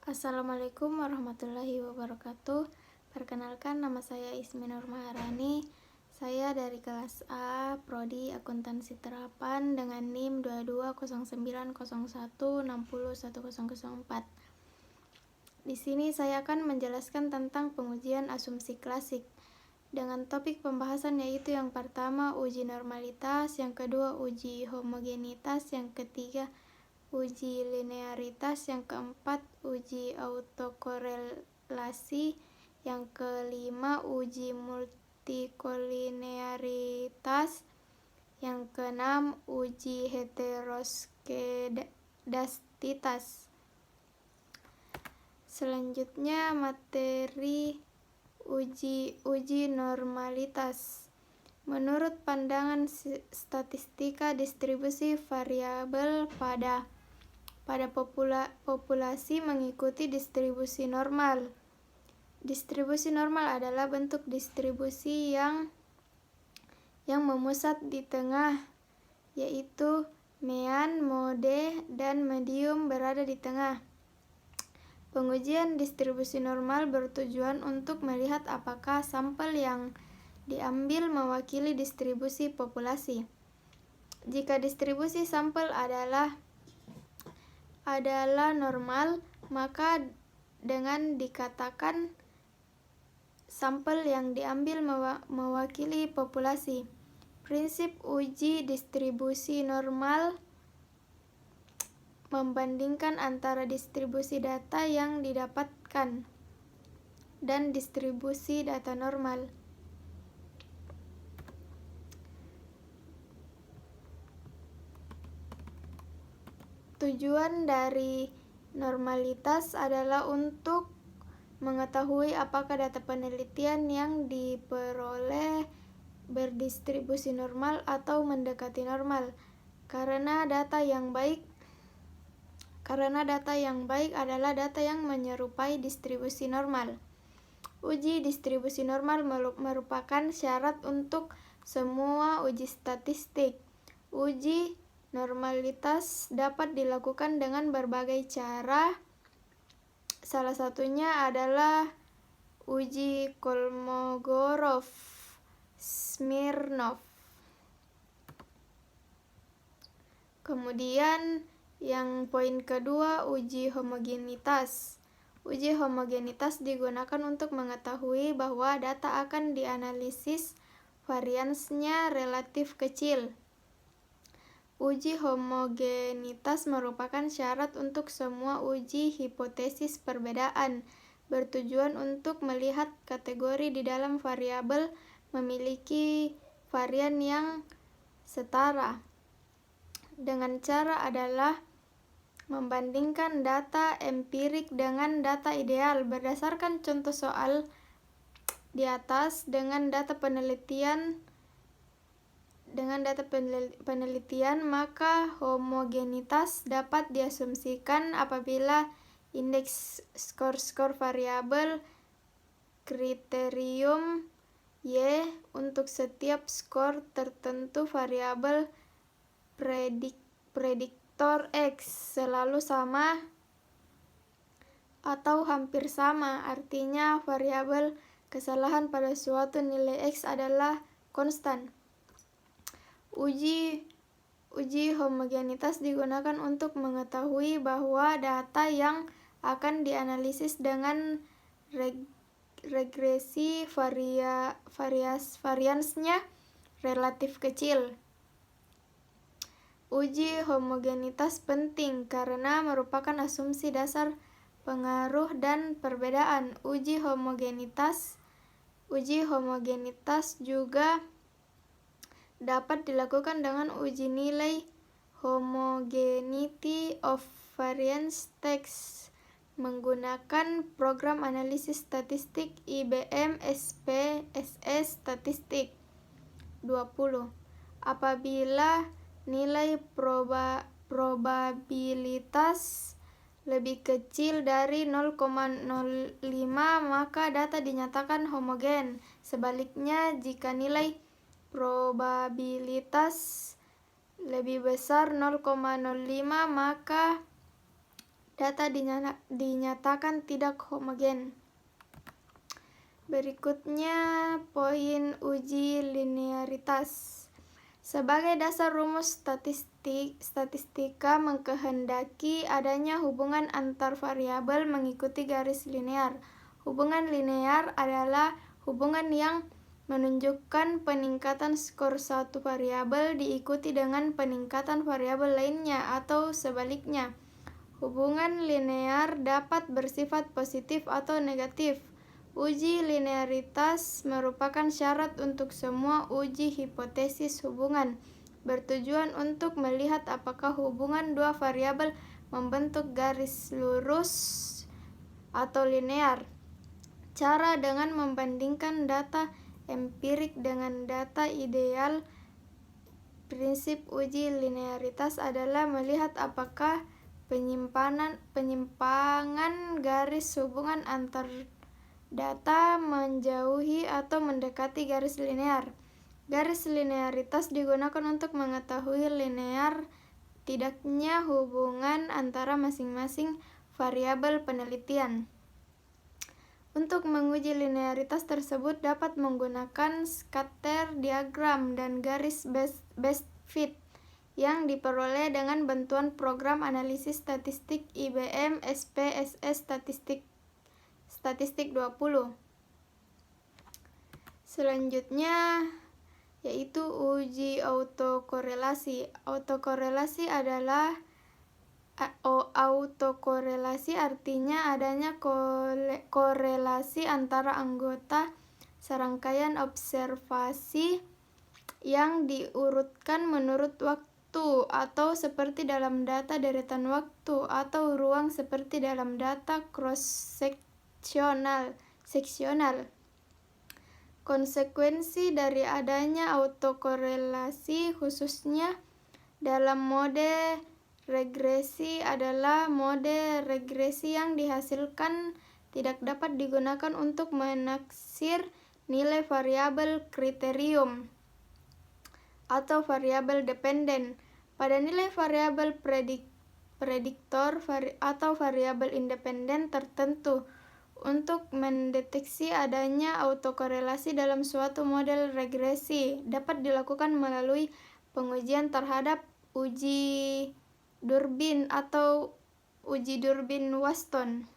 Assalamualaikum warahmatullahi wabarakatuh. Perkenalkan, nama saya Ismi Nur Maharani. Saya dari kelas A, Prodi Akuntansi Terapan dengan NIM 220901601004. Di sini saya akan menjelaskan tentang pengujian asumsi klasik dengan topik pembahasan yaitu yang pertama uji normalitas, yang kedua uji homogenitas, yang ketiga uji linearitas, yang keempat uji autokorelasi, yang kelima uji multikolinearitas, yang keenam uji heteroskedastitas. Selanjutnya materi uji normalitas. Menurut pandangan statistika, distribusi variabel pada populasi mengikuti distribusi normal. Distribusi normal adalah bentuk distribusi yang memusat di tengah, yaitu mean, mode, dan medium berada di tengah. Pengujian distribusi normal bertujuan untuk melihat apakah sampel yang diambil mewakili distribusi populasi. Jika distribusi sampel adalah normal, maka dengan dikatakan sampel yang diambil mewakili populasi. Prinsip uji distribusi normal membandingkan antara distribusi data yang didapatkan dan distribusi data normal. Tujuan dari normalitas adalah untuk mengetahui apakah data penelitian yang diperoleh berdistribusi normal atau mendekati normal. Karena data yang baik adalah data yang menyerupai distribusi normal. Uji distribusi normal merupakan syarat untuk semua uji statistik. Uji normalitas dapat dilakukan dengan berbagai cara. Salah satunya adalah uji Kolmogorov-Smirnov. Kemudian yang poin kedua, uji homogenitas. Uji homogenitas digunakan untuk mengetahui bahwa data akan dianalisis variansnya relatif kecil. Uji homogenitas merupakan syarat untuk semua uji hipotesis perbedaan, bertujuan untuk melihat kategori di dalam variabel memiliki varian yang setara. Dengan cara adalah membandingkan data empirik dengan data ideal. Berdasarkan contoh soal di atas, dengan data penelitian, maka homogenitas dapat diasumsikan apabila indeks skor variabel kriterium Y untuk setiap skor tertentu variabel prediktor X selalu sama atau hampir sama. Artinya variabel kesalahan pada suatu nilai X adalah konstan. Uji homogenitas digunakan untuk mengetahui bahwa data yang akan dianalisis dengan regresi variansnya relatif kecil. Uji homogenitas penting karena merupakan asumsi dasar pengaruh dan perbedaan. Uji homogenitas juga dapat dilakukan dengan uji nilai homogeneity of variance test menggunakan program analisis statistik IBM SPSS Statistik 20. Apabila nilai probabilitas lebih kecil dari 0,05 maka data dinyatakan homogen. Sebaliknya, jika nilai probabilitas lebih besar 0,05 maka data dinyatakan tidak homogen. Berikutnya poin uji linearitas. Sebagai dasar rumus statistika mengkehendaki adanya hubungan antar variabel mengikuti garis linear. Hubungan linear adalah hubungan yang menunjukkan peningkatan skor satu variabel diikuti dengan peningkatan variabel lainnya atau sebaliknya. Hubungan linear dapat bersifat positif atau negatif. Uji linearitas merupakan syarat untuk semua uji hipotesis hubungan, bertujuan untuk melihat apakah hubungan dua variabel membentuk garis lurus atau linear. Cara dengan membandingkan data empirik dengan data ideal. Prinsip uji linearitas adalah melihat apakah penyimpangan garis hubungan antar data menjauhi atau mendekati garis linear. Garis linearitas digunakan untuk mengetahui linear tidaknya hubungan antara masing-masing variabel penelitian. Untuk menguji linearitas tersebut dapat menggunakan scatter diagram dan garis best fit yang diperoleh dengan bantuan program analisis statistik IBM SPSS Statistik 20. Selanjutnya yaitu uji autokorelasi. Autokorelasi artinya adanya korelasi antara anggota serangkaian observasi yang diurutkan menurut waktu, atau seperti dalam data deretan waktu, atau ruang seperti dalam data seksional. Konsekuensi dari adanya autokorelasi khususnya dalam mode regresi adalah mode regresi yang dihasilkan tidak dapat digunakan untuk menaksir nilai variabel kriterium atau variabel dependen pada nilai variabel prediktor atau variabel independen tertentu. Untuk mendeteksi adanya autokorelasi dalam suatu model regresi dapat dilakukan melalui pengujian terhadap uji Durbin atau uji Durbin-Waston.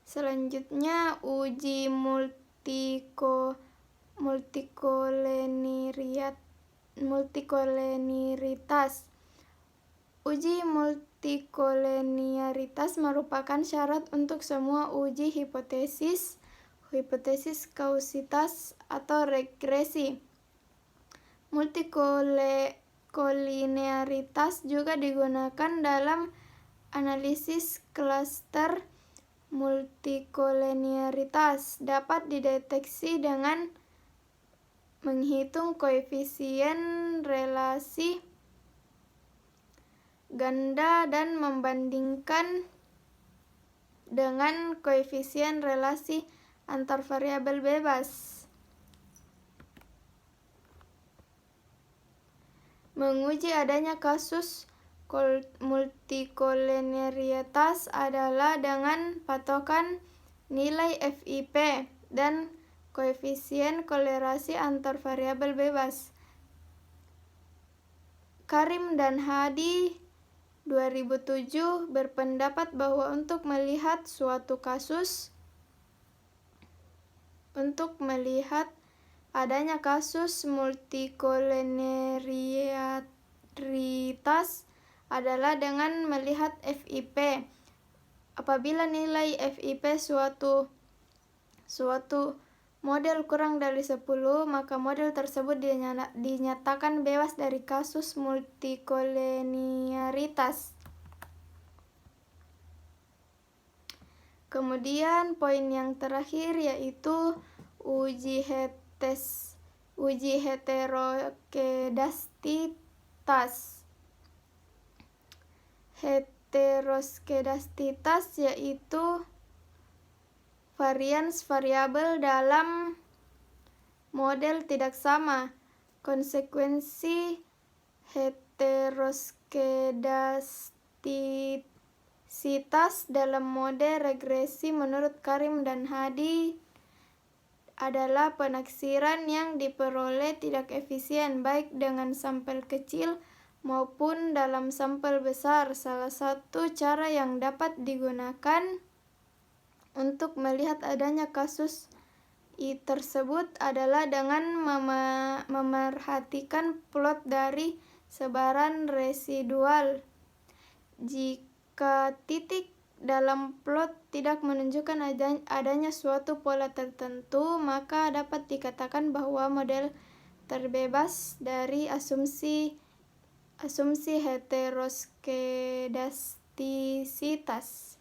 Selanjutnya uji multikoleniaritas. Uji multikoleniaritas merupakan syarat untuk semua uji hipotesis kausitas atau regresi. Multikolinearitas juga digunakan dalam analisis klaster. Multikolinearitas dapat dideteksi dengan menghitung koefisien relasi ganda dan membandingkan dengan koefisien relasi antar variabel bebas. Menguji adanya kasus multikolinearitas adalah dengan patokan nilai FIP dan koefisien kolerasi antar variabel bebas. Karim dan Hadi 2007 berpendapat bahwa untuk melihat adanya kasus multikolinearitas adalah dengan melihat FIP. Apabila nilai FIP suatu model kurang dari 10, maka model tersebut dinyatakan bebas dari kasus multikolinearitas. Kemudian poin yang terakhir yaitu uji heteroskedastitas. Heteroskedastitas yaitu varians variabel dalam model tidak sama. Konsekuensi heteroskedastisme dalam mode regresi menurut Karim dan Hadi adalah penaksiran yang diperoleh tidak efisien baik dengan sampel kecil maupun dalam sampel besar. Salah satu cara yang dapat digunakan untuk melihat adanya kasus tersebut adalah dengan memerhatikan plot dari sebaran residual. Jika titik dalam plot tidak menunjukkan adanya suatu pola tertentu, maka dapat dikatakan bahwa model terbebas dari asumsi heteroskedastisitas.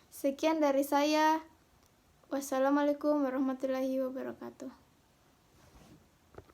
Sekian dari saya. Wassalamualaikum warahmatullahi wabarakatuh.